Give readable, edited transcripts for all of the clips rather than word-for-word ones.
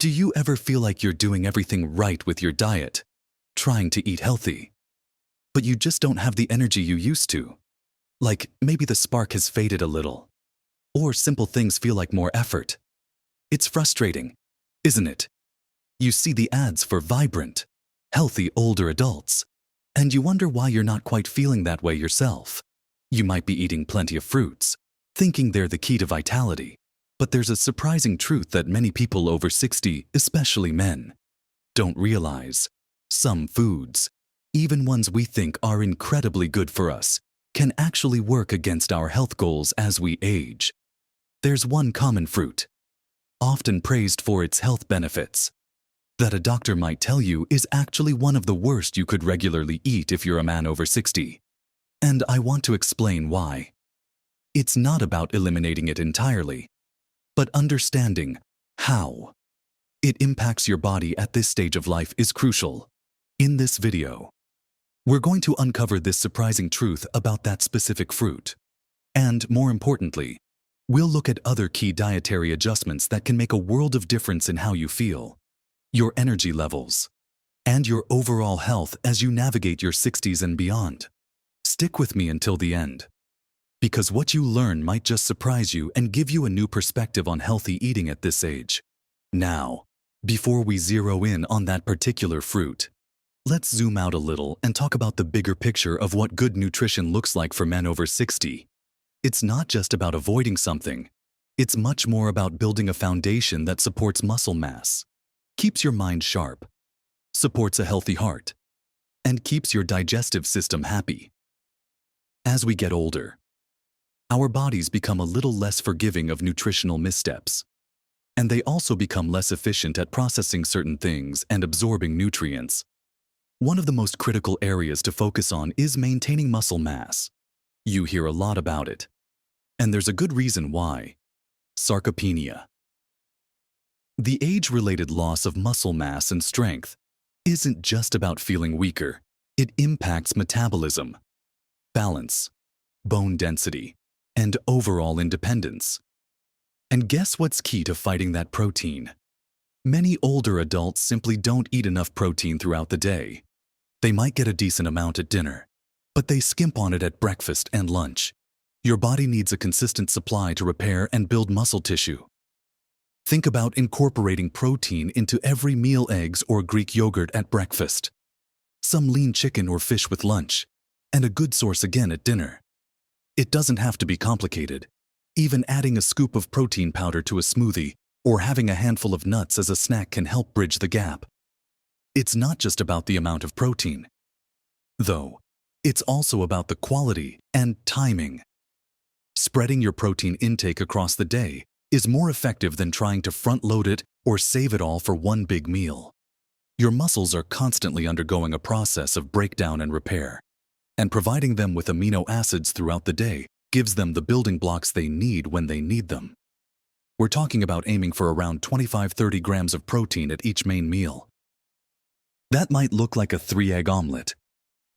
Do you ever feel like you're doing everything right with your diet, trying to eat healthy, but you just don't have the energy you used to? Like maybe the spark has faded a little, or simple things feel like more effort. It's frustrating, isn't it? You see the ads for vibrant, healthy older adults, and you wonder why you're not quite feeling that way yourself. You might be eating plenty of fruits, thinking they're the key to vitality, but there's a surprising truth that many people over 60, especially men, don't realize. Some foods, even ones we think are incredibly good for us, can actually work against our health goals as we age. There's one common fruit, often praised for its health benefits, that a doctor might tell you is actually one of the worst you could regularly eat if you're a man over 60. And I want to explain why. It's not about eliminating it entirely, but understanding how it impacts your body at this stage of life is crucial. In this video, we're going to uncover this surprising truth about that specific fruit. And more importantly, we'll look at other key dietary adjustments that can make a world of difference in how you feel, your energy levels, and your overall health as you navigate your 60s and beyond. Stick with me until the end, because what you learn might just surprise you and give you a new perspective on healthy eating at this age. Now, before we zero in on that particular fruit, let's zoom out a little and talk about the bigger picture of what good nutrition looks like for men over 60. It's not just about avoiding something. It's much more about building a foundation that supports muscle mass, keeps your mind sharp, supports a healthy heart, and keeps your digestive system happy. As we get older, our bodies become a little less forgiving of nutritional missteps, and they also become less efficient at processing certain things and absorbing nutrients. One of the most critical areas to focus on is maintaining muscle mass. You hear a lot about it, and there's a good reason why. Sarcopenia. The age-related loss of muscle mass and strength isn't just about feeling weaker. It impacts metabolism, balance, bone density, and overall independence. And guess what's key to fighting that protein? Many older adults simply don't eat enough protein throughout the day. They might get a decent amount at dinner, but they skimp on it at breakfast and lunch. Your body needs a consistent supply to repair and build muscle tissue. Think about incorporating protein into every meal: eggs or Greek yogurt at breakfast, some lean chicken or fish with lunch, and a good source again at dinner. It doesn't have to be complicated. Even adding a scoop of protein powder to a smoothie or having a handful of nuts as a snack can help bridge the gap. It's not just about the amount of protein, though. It's also about the quality and timing. Spreading your protein intake across the day is more effective than trying to front-load it or save it all for one big meal. Your muscles are constantly undergoing a process of breakdown and repair, and providing them with amino acids throughout the day gives them the building blocks they need when they need them. We're talking about aiming for around 25–30 grams of protein at each main meal. That might look like a 3-egg omelet,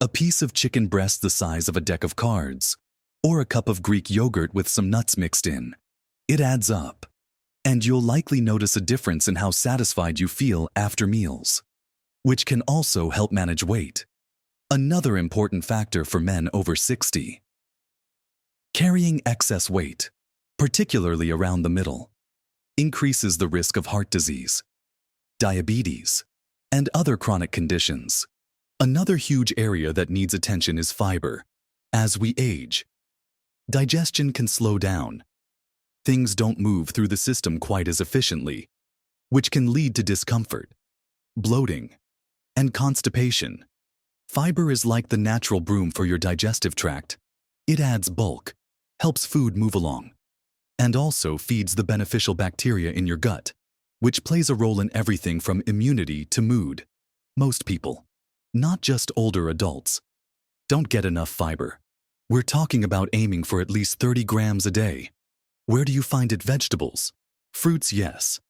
a piece of chicken breast the size of a deck of cards, or a cup of Greek yogurt with some nuts mixed in. It adds up, and you'll likely notice a difference in how satisfied you feel after meals, which can also help manage weight. Another important factor for men over 60. Carrying excess weight, particularly around the middle, increases the risk of heart disease, diabetes, and other chronic conditions. Another huge area that needs attention is fiber. As we age, digestion can slow down. Things don't move through the system quite as efficiently, which can lead to discomfort, bloating, and constipation. Fiber is like the natural broom for your digestive tract. It adds bulk, helps food move along, and also feeds the beneficial bacteria in your gut, which plays a role in everything from immunity to mood. Most people, not just older adults, don't get enough fiber. We're talking about aiming for at least 30 grams a day. Where do you find it? Vegetables. Fruits, yes.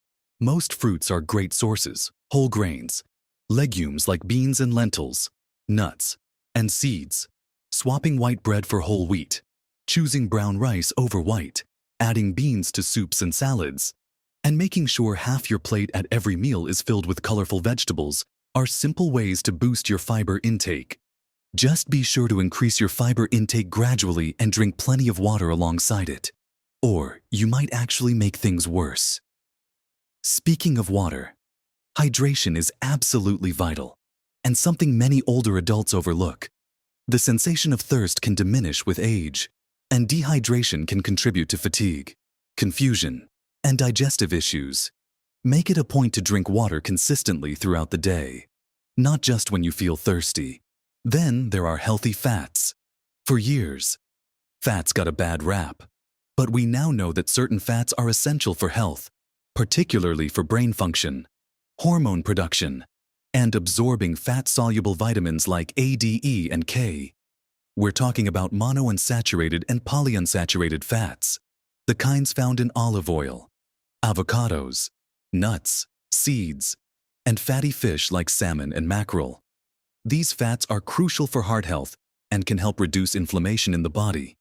Most fruits are great sources. Whole grains, legumes like beans and lentils, nuts, and seeds. Swapping white bread for whole wheat. Choosing brown rice over white. Adding beans to soups and salads. And making sure half your plate at every meal is filled with colorful vegetables are simple ways to boost your fiber intake. Just be sure to increase your fiber intake gradually and drink plenty of water alongside it. Or you might actually make things worse. Speaking of water, hydration is absolutely vital, and something many older adults overlook. The sensation of thirst can diminish with age, and dehydration can contribute to fatigue, confusion, and digestive issues. Make it a point to drink water consistently throughout the day, not just when you feel thirsty. Then there are healthy fats. For years, fats got a bad rap, but we now know that certain fats are essential for health, particularly for brain function, hormone production, and absorbing fat-soluble vitamins like A, D, E, and K. We're talking about monounsaturated and polyunsaturated fats, the kinds found in olive oil, avocados, nuts, seeds, and fatty fish like salmon and mackerel. These fats are crucial for heart health and can help reduce inflammation in the body.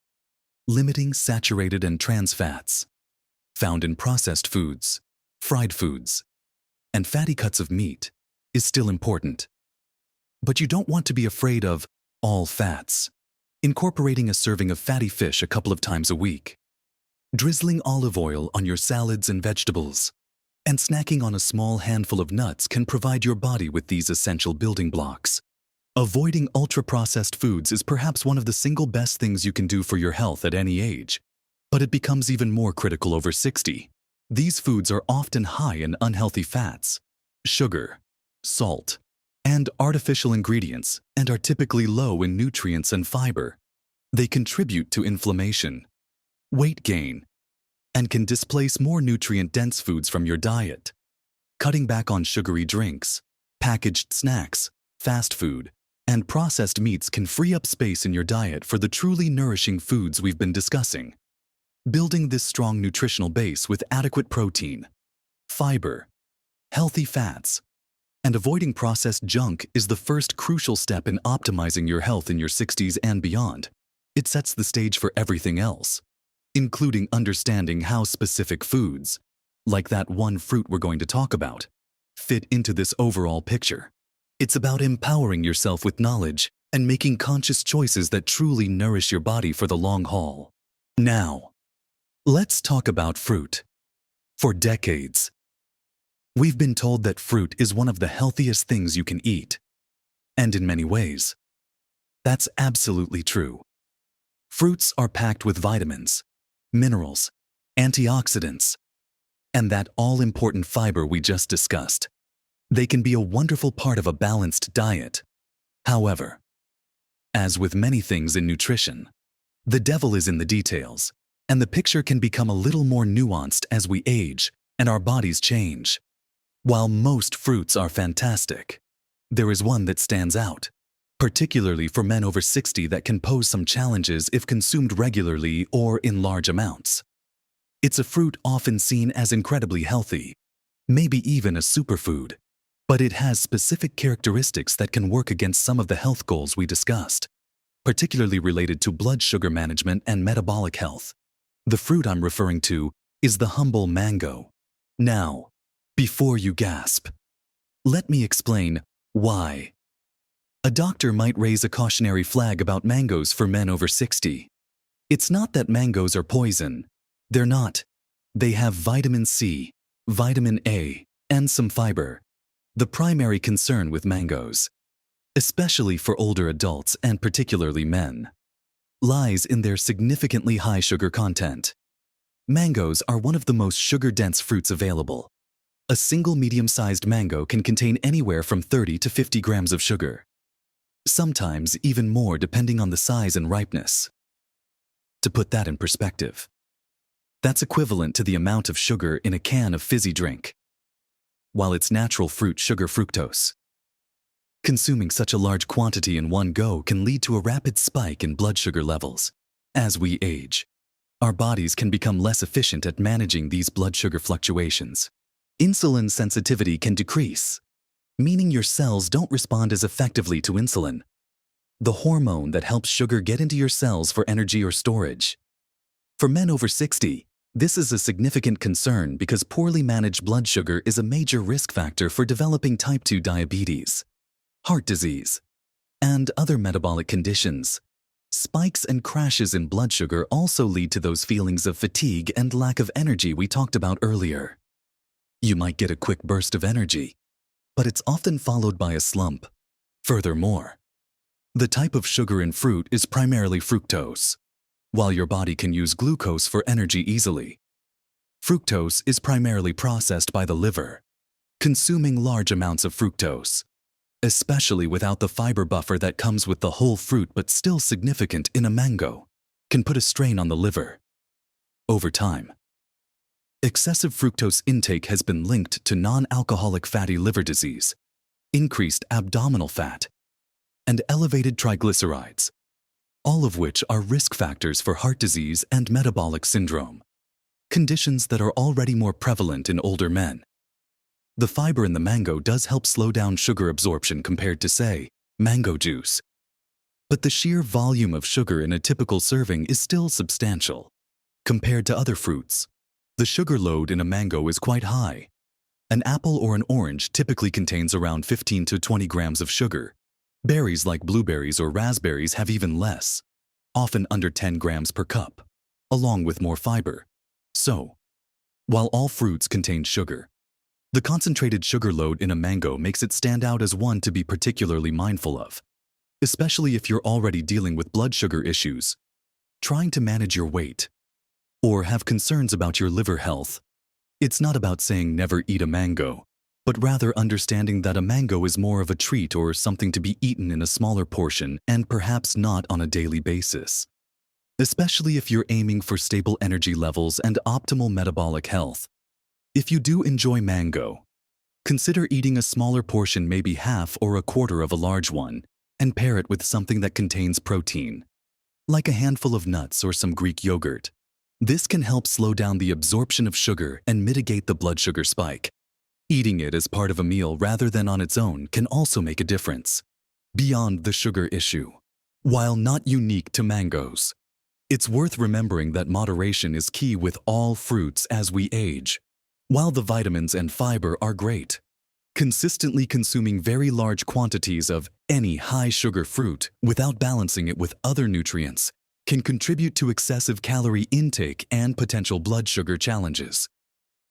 Limiting saturated and trans fats, found in processed foods, fried foods, and fatty cuts of meat, is still important. But you don't want to be afraid of all fats. Incorporating a serving of fatty fish a couple of times a week, drizzling olive oil on your salads and vegetables, and snacking on a small handful of nuts can provide your body with these essential building blocks. Avoiding ultra-processed foods is perhaps one of the single best things you can do for your health at any age, but it becomes even more critical over 60. These foods are often high in unhealthy fats, sugar, salt, and artificial ingredients, and are typically low in nutrients and fiber. They contribute to inflammation, weight gain, and can displace more nutrient-dense foods from your diet. Cutting back on sugary drinks, packaged snacks, fast food, and processed meats can free up space in your diet for the truly nourishing foods we've been discussing. Building this strong nutritional base with adequate protein, fiber, healthy fats, and avoiding processed junk is the first crucial step in optimizing your health in your 60s and beyond. It sets the stage for everything else, including understanding how specific foods, like that one fruit we're going to talk about, fit into this overall picture. It's about empowering yourself with knowledge and making conscious choices that truly nourish your body for the long haul. Now, let's talk about fruit. For decades, we've been told that fruit is one of the healthiest things you can eat. And in many ways, that's absolutely true. Fruits are packed with vitamins, minerals, antioxidants, and that all-important fiber we just discussed. They can be a wonderful part of a balanced diet. However, as with many things in nutrition, the devil is in the details, and the picture can become a little more nuanced as we age and our bodies change. While most fruits are fantastic, there is one that stands out, particularly for men over 60 that can pose some challenges if consumed regularly or in large amounts. It's a fruit often seen as incredibly healthy, maybe even a superfood, but it has specific characteristics that can work against some of the health goals we discussed, particularly related to blood sugar management and metabolic health. The fruit I'm referring to is the humble mango. Now, before you gasp, let me explain why. A doctor might raise a cautionary flag about mangoes for men over 60. It's not that mangoes are poison. They're not. They have vitamin C, vitamin A, and some fiber. The primary concern with mangoes, especially for older adults and particularly men, lies in their significantly high sugar content. Mangoes are one of the most sugar-dense fruits available. A single medium-sized mango can contain anywhere from 30 to 50 grams of sugar, sometimes even more depending on the size and ripeness. To put that in perspective, that's equivalent to the amount of sugar in a can of fizzy drink, while it's natural fruit sugar fructose. Consuming such a large quantity in one go can lead to a rapid spike in blood sugar levels. As we age, our bodies can become less efficient at managing these blood sugar fluctuations. Insulin sensitivity can decrease, meaning your cells don't respond as effectively to insulin, the hormone that helps sugar get into your cells for energy or storage. For men over 60, This is a significant concern because poorly managed blood sugar is a major risk factor for developing type 2 diabetes, heart disease, and other metabolic conditions. Spikes and crashes in blood sugar also lead to those feelings of fatigue and lack of energy we talked about earlier. You might get a quick burst of energy, but it's often followed by a slump. Furthermore, the type of sugar in fruit is primarily fructose. While your body can use glucose for energy easily, fructose is primarily processed by the liver, consuming large amounts of fructose, especially without the fiber buffer that comes with the whole fruit but still significant in a mango, can put a strain on the liver. Over time, excessive fructose intake has been linked to non-alcoholic fatty liver disease, increased abdominal fat, and elevated triglycerides, all of which are risk factors for heart disease and metabolic syndrome, conditions that are already more prevalent in older men. The fiber in the mango does help slow down sugar absorption compared to, say, mango juice. But the sheer volume of sugar in a typical serving is still substantial. Compared to other fruits, the sugar load in a mango is quite high. An apple or an orange typically contains around 15 to 20 grams of sugar. Berries like blueberries or raspberries have even less, often under 10 grams per cup, along with more fiber. So, while all fruits contain sugar, the concentrated sugar load in a mango makes it stand out as one to be particularly mindful of, especially if you're already dealing with blood sugar issues, trying to manage your weight, or have concerns about your liver health. It's not about saying never eat a mango, but rather understanding that a mango is more of a treat or something to be eaten in a smaller portion and perhaps not on a daily basis. Especially if you're aiming for stable energy levels and optimal metabolic health. If you do enjoy mango, consider eating a smaller portion, maybe half or a quarter of a large one, and pair it with something that contains protein, like a handful of nuts or some Greek yogurt. This can help slow down the absorption of sugar and mitigate the blood sugar spike. Eating it as part of a meal rather than on its own can also make a difference. Beyond the sugar issue, while not unique to mangoes, it's worth remembering that moderation is key with all fruits as we age. While the vitamins and fiber are great, consistently consuming very large quantities of any high-sugar fruit without balancing it with other nutrients can contribute to excessive calorie intake and potential blood sugar challenges.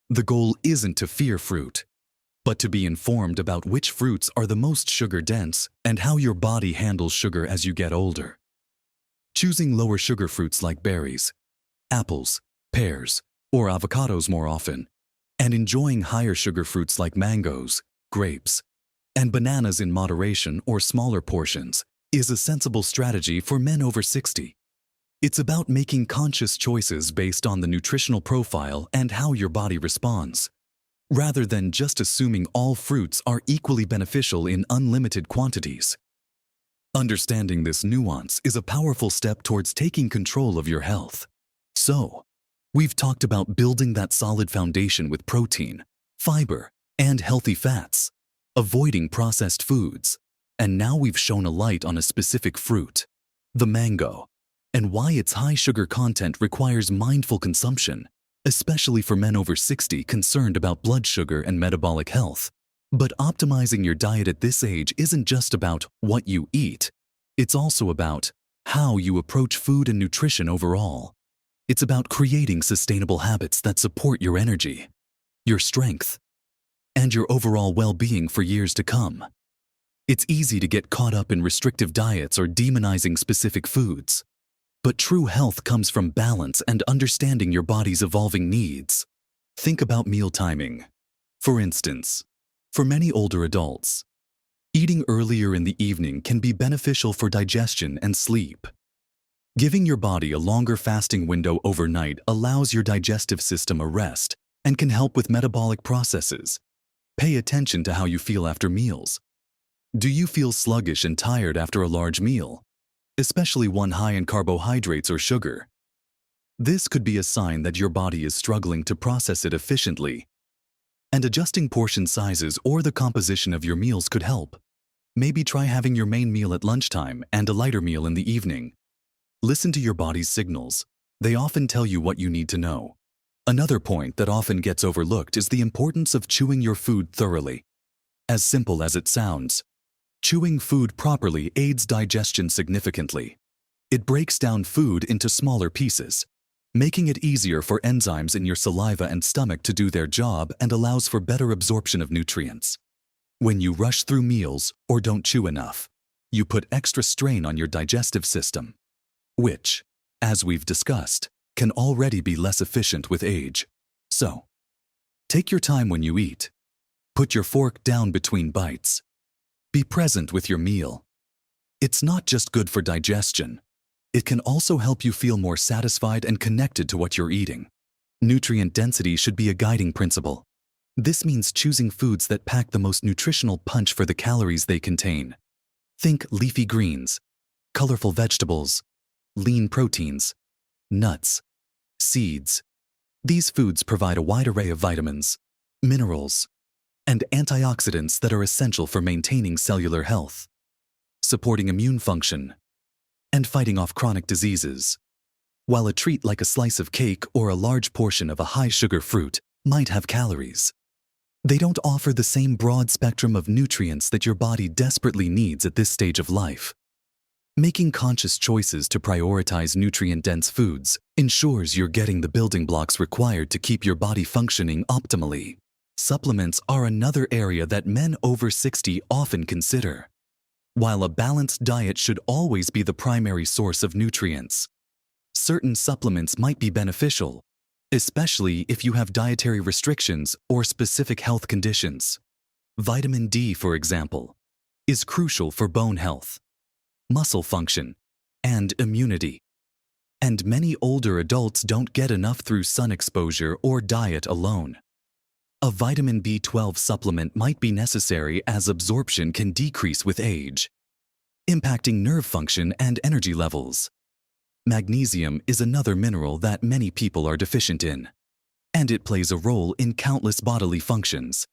The goal isn't to fear fruit, but to be informed about which fruits are the most sugar-dense and how your body handles sugar as you get older. Choosing lower sugar fruits like berries, apples, pears, or avocados more often, and enjoying higher sugar fruits like mangoes, grapes, and bananas in moderation or smaller portions is a sensible strategy for men over 60. It's about making conscious choices based on the nutritional profile and how your body responds, rather than just assuming all fruits are equally beneficial in unlimited quantities. Understanding this nuance is a powerful step towards taking control of your health. So, we've talked about building that solid foundation with protein, fiber, and healthy fats, avoiding processed foods, and now we've shone a light on a specific fruit, the mango, and why its high sugar content requires mindful consumption, especially for men over 60 concerned about blood sugar and metabolic health. But optimizing your diet at this age isn't just about what you eat. It's also about how you approach food and nutrition overall. It's about creating sustainable habits that support your energy, your strength, and your overall well-being for years to come. It's easy to get caught up in restrictive diets or demonizing specific foods. But true health comes from balance and understanding your body's evolving needs. Think about meal timing. For instance, for many older adults, eating earlier in the evening can be beneficial for digestion and sleep. Giving your body a longer fasting window overnight allows your digestive system a rest and can help with metabolic processes. Pay attention to how you feel after meals. Do you feel sluggish and tired after a large meal, especially one high in carbohydrates or sugar? This could be a sign that your body is struggling to process it efficiently. And adjusting portion sizes or the composition of your meals could help. Maybe try having your main meal at lunchtime and a lighter meal in the evening. Listen to your body's signals. They often tell you what you need to know. Another point that often gets overlooked is the importance of chewing your food thoroughly. As simple as it sounds, chewing food properly aids digestion significantly. It breaks down food into smaller pieces, making it easier for enzymes in your saliva and stomach to do their job and allows for better absorption of nutrients. When you rush through meals or don't chew enough, you put extra strain on your digestive system, which, as we've discussed, can already be less efficient with age. So, take your time when you eat. Put your fork down between bites. Be present with your meal. It's not just good for digestion. It can also help you feel more satisfied and connected to what you're eating. Nutrient density should be a guiding principle. This means choosing foods that pack the most nutritional punch for the calories they contain. Think leafy greens, colorful vegetables, lean proteins, nuts, seeds. These foods provide a wide array of vitamins, minerals, and antioxidants that are essential for maintaining cellular health, supporting immune function, and fighting off chronic diseases. While a treat like a slice of cake or a large portion of a high-sugar fruit might have calories, they don't offer the same broad spectrum of nutrients that your body desperately needs at this stage of life. Making conscious choices to prioritize nutrient-dense foods ensures you're getting the building blocks required to keep your body functioning optimally. Supplements are another area that men over 60 often consider. While a balanced diet should always be the primary source of nutrients, certain supplements might be beneficial, especially if you have dietary restrictions or specific health conditions. Vitamin D, for example, is crucial for bone health, muscle function, and immunity. And many older adults don't get enough through sun exposure or diet alone. A vitamin B12 supplement might be necessary as absorption can decrease with age, impacting nerve function and energy levels. Magnesium is another mineral that many people are deficient in, and it plays a role in countless bodily functions,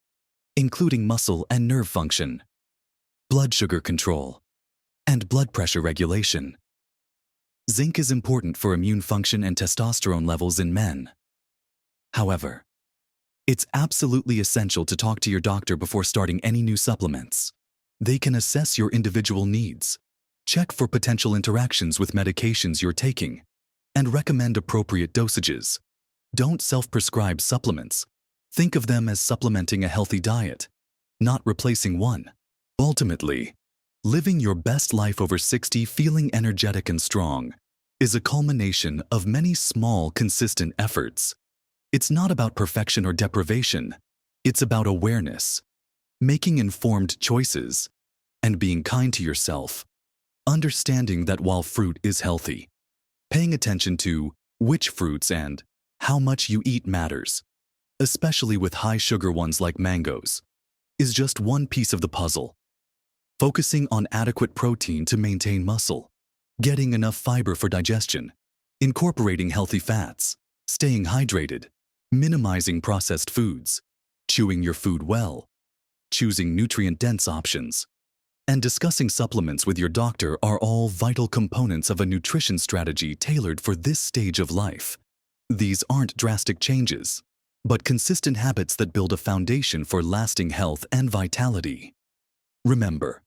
including muscle and nerve function, blood sugar control, and blood pressure regulation. Zinc is important for immune function and testosterone levels in men. However, it's absolutely essential to talk to your doctor before starting any new supplements. They can assess your individual needs, check for potential interactions with medications you're taking, and recommend appropriate dosages. Don't self-prescribe supplements. Think of them as supplementing a healthy diet, not replacing one. Ultimately, living your best life over 60 feeling energetic and strong is a culmination of many small, consistent efforts. It's not about perfection or deprivation. It's about awareness, making informed choices, and being kind to yourself. Understanding that while fruit is healthy, paying attention to which fruits and how much you eat matters, especially with high-sugar ones like mangoes, is just one piece of the puzzle. Focusing on adequate protein to maintain muscle, getting enough fiber for digestion, incorporating healthy fats, staying hydrated, minimizing processed foods, chewing your food well, choosing nutrient-dense options, and discussing supplements with your doctor are all vital components of a nutrition strategy tailored for this stage of life. These aren't drastic changes, but consistent habits that build a foundation for lasting health and vitality. Remember,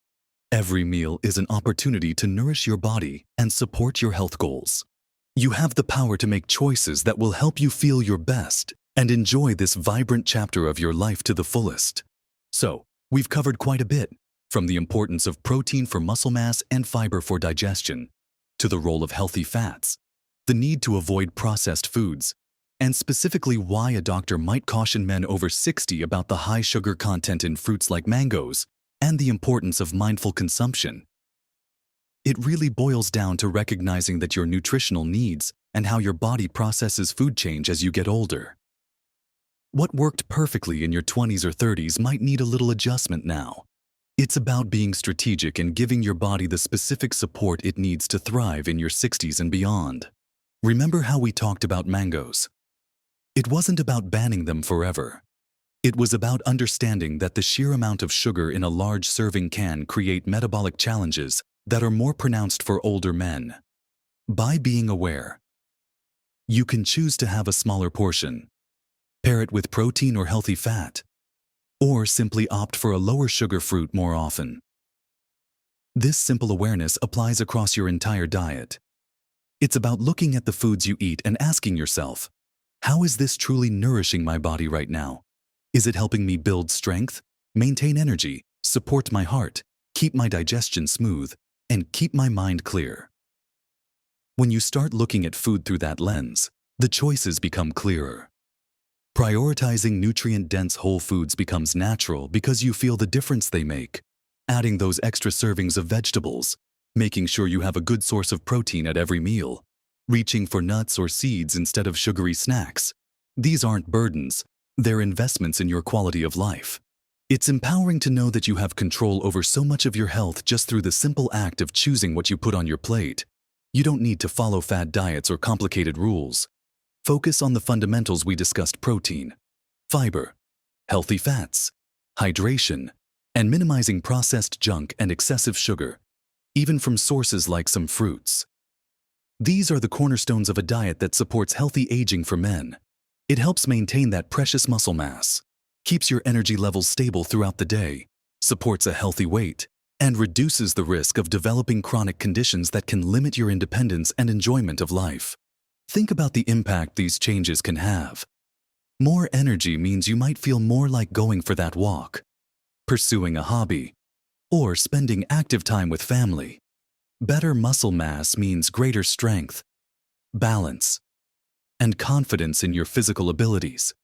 every meal is an opportunity to nourish your body and support your health goals. You have the power to make choices that will help you feel your best and enjoy this vibrant chapter of your life to the fullest. So, we've covered quite a bit, from the importance of protein for muscle mass and fiber for digestion, to the role of healthy fats, the need to avoid processed foods, and specifically why a doctor might caution men over 60 about the high sugar content in fruits like mangoes, and the importance of mindful consumption. It really boils down to recognizing that your nutritional needs and how your body processes food change as you get older. What worked perfectly in your 20s or 30s might need a little adjustment now. It's about being strategic and giving your body the specific support it needs to thrive in your 60s and beyond. Remember how we talked about mangoes? It wasn't about banning them forever. It was about understanding that the sheer amount of sugar in a large serving can create metabolic challenges that are more pronounced for older men. By being aware, you can choose to have a smaller portion, Pair it with protein or healthy fat. Or simply opt for a lower sugar fruit more often. This simple awareness applies across your entire diet. It's about looking at the foods you eat and asking yourself, how is this truly nourishing my body right now? Is it helping me build strength, maintain energy, support my heart, keep my digestion smooth, and keep my mind clear? When you start looking at food through that lens, the choices become clearer. Prioritizing nutrient-dense whole foods becomes natural because you feel the difference they make. Adding those extra servings of vegetables, making sure you have a good source of protein at every meal, reaching for nuts or seeds instead of sugary snacks. These aren't burdens, they're investments in your quality of life. It's empowering to know that you have control over so much of your health just through the simple act of choosing what you put on your plate. You don't need to follow fad diets or complicated rules. Focus on the fundamentals we discussed: protein, fiber, healthy fats, hydration, and minimizing processed junk and excessive sugar, even from sources like some fruits. These are the cornerstones of a diet that supports healthy aging for men. It helps maintain that precious muscle mass, keeps your energy levels stable throughout the day, supports a healthy weight, and reduces the risk of developing chronic conditions that can limit your independence and enjoyment of life. Think about the impact these changes can have. More energy means you might feel more like going for that walk, pursuing a hobby, or spending active time with family. Better muscle mass means greater strength, balance, and confidence in your physical abilities.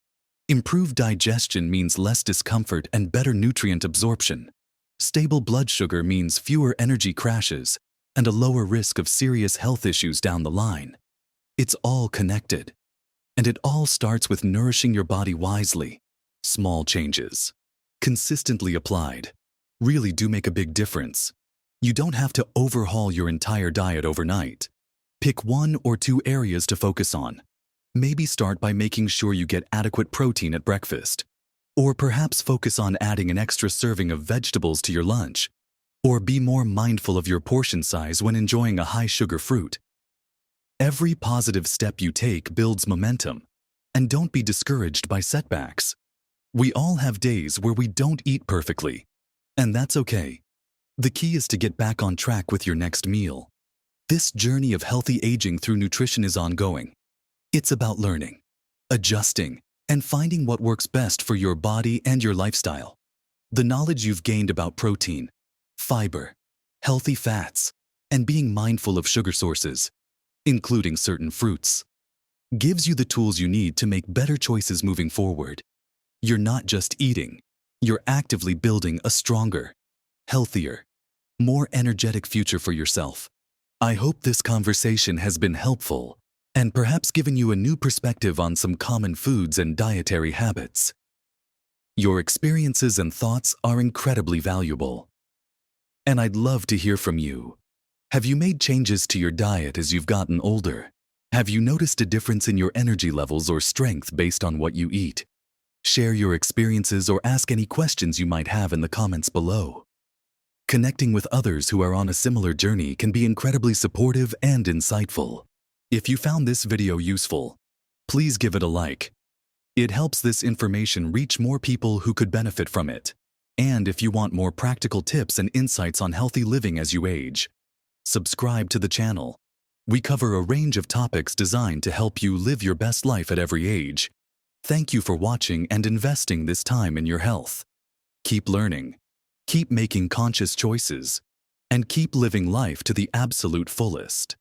Improved digestion means less discomfort and better nutrient absorption. Stable blood sugar means fewer energy crashes and a lower risk of serious health issues down the line. It's all connected, and it all starts with nourishing your body wisely. Small changes, consistently applied, really do make a big difference. You don't have to overhaul your entire diet overnight. Pick 1 or 2 areas to focus on. Maybe start by making sure you get adequate protein at breakfast. Or perhaps focus on adding an extra serving of vegetables to your lunch. Or be more mindful of your portion size when enjoying a high-sugar fruit. Every positive step you take builds momentum, and don't be discouraged by setbacks. We all have days where we don't eat perfectly, and that's okay. The key is to get back on track with your next meal. This journey of healthy aging through nutrition is ongoing. It's about learning, adjusting, and finding what works best for your body and your lifestyle. The knowledge you've gained about protein, fiber, healthy fats, and being mindful of sugar sources, including certain fruits, gives you the tools you need to make better choices moving forward. You're not just eating, you're actively building a stronger, healthier, more energetic future for yourself. I hope this conversation has been helpful and perhaps given you a new perspective on some common foods and dietary habits. Your experiences and thoughts are incredibly valuable, and I'd love to hear from you. Have you made changes to your diet as you've gotten older? Have you noticed a difference in your energy levels or strength based on what you eat? Share your experiences or ask any questions you might have in the comments below. Connecting with others who are on a similar journey can be incredibly supportive and insightful. If you found this video useful, please give it a like. It helps this information reach more people who could benefit from it. And if you want more practical tips and insights on healthy living as you age, subscribe to the channel. We cover a range of topics designed to help you live your best life at every age. Thank you for watching and investing this time in your health. Keep learning, keep making conscious choices, and keep living life to the absolute fullest.